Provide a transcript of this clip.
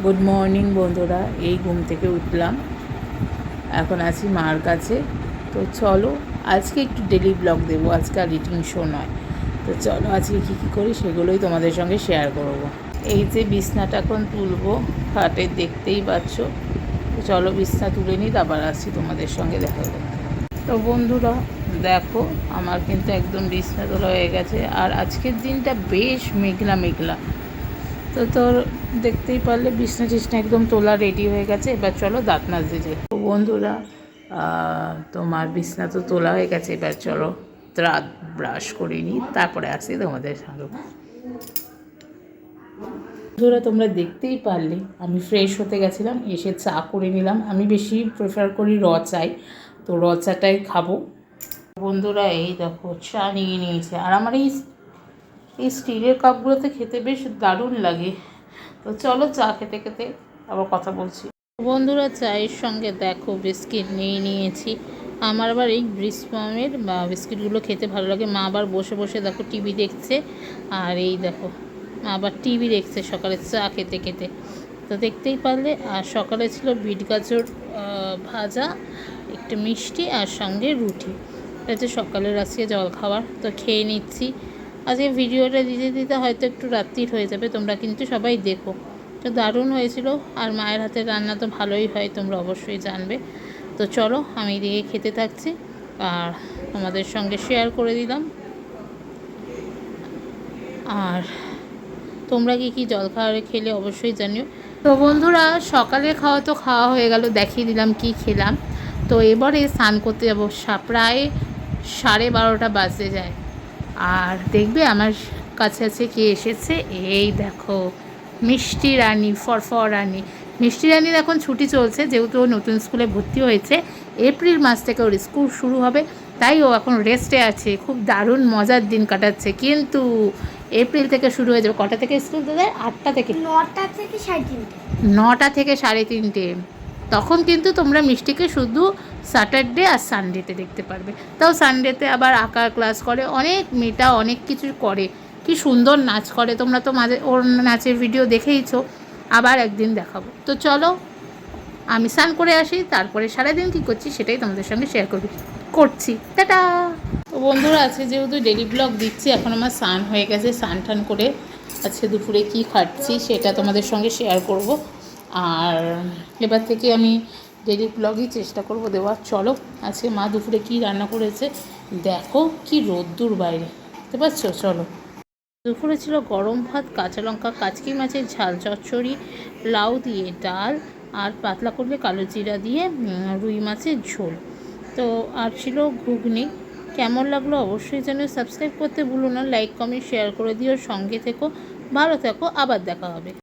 Good morning বন্ধুরা, এই ঘুম থেকে উঠলাম, এখন আছি মার কাছে। তো চলো আজকে একটু ডেলি ব্লগ দেবো, আজকে আর রিটিং শো নয়। তো চলো আজকে কী করি সেগুলোই তোমাদের সঙ্গে শেয়ার করব। এই যে বিছনাটা এখন তুলবো, খাটে দেখতেই পাচ্ছ। তো চলো বিছনা তুলে নিই, তারপর আসছি তোমাদের সঙ্গে দেখা করতে। তো বন্ধুরা দেখো, আমার কিন্তু একদম বিছনা তোলা হয়ে গেছে, আর আজকের দিনটা বেশ মেঘলা মেঘলা। তো তোর দেখতেই পারলে বিছনা টিছনা একদম তোলা রেডি হয়ে গেছে। এবার চলো দাঁত মাজতে যাই। তো বন্ধুরা তোমার বিছনা তো তোলা হয়ে গেছে, এবার চলো দাঁত ব্রাশ করে নিই, তারপরে আসি তোমাদের সঙ্গে। বন্ধুরা তোমরা দেখতেই পারলে আমি ফ্রেশ হতে গেছিলাম, এসে চা করে নিলাম। আমি বেশি প্রেফার করি র চাই, তো র চাটাই খাবো। বন্ধুরা এই দেখো চা নিয়ে নিয়েছে, আর আমার এই স্টিলের কাপগুলোতে খেতে বেশ দারুণ লাগে। তো চলো চা খেতে খেতে আবার কথা বলছি। বন্ধুরা চায়ের সঙ্গে দেখো বিস্কিট নিয়ে নিয়েছি। আমার আবার এই ব্রিসফার্মের বিস্কিটগুলো খেতে ভালো লাগে। মা আবার বসে বসে দেখো টিভি দেখছে, আর এই দেখো মা আবার টিভি দেখছে সকালে চা খেতে খেতে। তো দেখতেই পারলে, আর সকালে ছিল বিট গাজর ভাজা, একটু মিষ্টি, আর সঙ্গে রুটি। এটা হচ্ছে সকালের আজকে জলখাবার। তো খেয়ে নিচ্ছি। আজকে ভিডিওটা দিতে দিতে হয়তো একটু রাত্রির হয়ে যাবে, তোমরা কিন্তু সবাই দেখো। তো দারুণ হয়েছিল, আর মায়ের হাতের রান্না তো ভালোই হয়, তোমরা অবশ্যই জানবে। তো চলো আমি এদিকে খেতে থাকছি, আর তোমাদের সঙ্গে শেয়ার করে দিলাম। আর তোমরা কি জলখাবারে খেলে অবশ্যই জানিও। তো বন্ধুরা সকালে খাওয়া তো খাওয়া হয়ে গেল, দেখিয়ে দিলাম কি খেলাম। তো এবারে স্নান করতে যাবো, প্রায় 12:30 বাজতে যায়। আর দেখবে আমার কাছে কে এসেছে, এই দেখো মিষ্টি রানী, ফরফর রানী। মিষ্টি রানীর এখন ছুটি চলছে, যেহেতু ও নতুন স্কুলে ভর্তি হয়েছে। এপ্রিল মাস থেকে ওর স্কুল শুরু হবে, তাই ও এখন রেস্টে আছে, খুব দারুণ মজার দিন কাটাচ্ছে। কিন্তু এপ্রিল থেকে শুরু হয়ে যাবে। কটা থেকে স্কুল দেয়? 8টা থেকে 9টা থেকে 3:30। 9টা থেকে 3:30। তখন কিন্তু তোমরা মিষ্টিকে শুধু স্যাটারডে আর সানডেতে দেখতে পারবে। তাও সানডেতে আবার আঁকার ক্লাস করে, অনেক মেয়েটা অনেক কিছু করে, কি সুন্দর নাচ করে। তোমরা তো মাঝে ওর নাচের ভিডিও দেখেইছো, আবার একদিন দেখাবো। তো চলো আমি স্নান করে আসি, তারপরে সারাদিন কী করছি সেটাই তোমাদের সঙ্গে শেয়ার করছি। টাটা। তো বন্ধুরা আজকে যেহেতু ডেলি ব্লগ দিচ্ছি, এখন আমার স্নান হয়ে গেছে। স্নান টান করে আজকে দুপুরে কি খাচ্ছি সেটা তোমাদের সঙ্গে শেয়ার করব। আর এবার থেকে আমি ডেলি ব্লগই চেষ্টা করব দেওয়ার। চলো আজকে মা দুপুরে কি রান্না করেছে দেখো, কি রোদ্দুর বাইরে, বুঝতে পারছো? চলো। দুপুরে ছিল গরম ভাত, কাঁচা লঙ্কা, কাচকি মাছের ঝাল চচ্চড়ি, লাউ দিয়ে ডাল, আর পাতলা করলে কালো জিরা দিয়ে রুই মাছের ঝোল। তো আর ছিল ঘুগনি। কেমন লাগলো অবশ্যই যেন সাবস্ক্রাইব করতে ভুলো না, লাইক কমেন্ট শেয়ার করে দিও, সঙ্গে থেকো, ভালো থেকো, আবার দেখা হবে।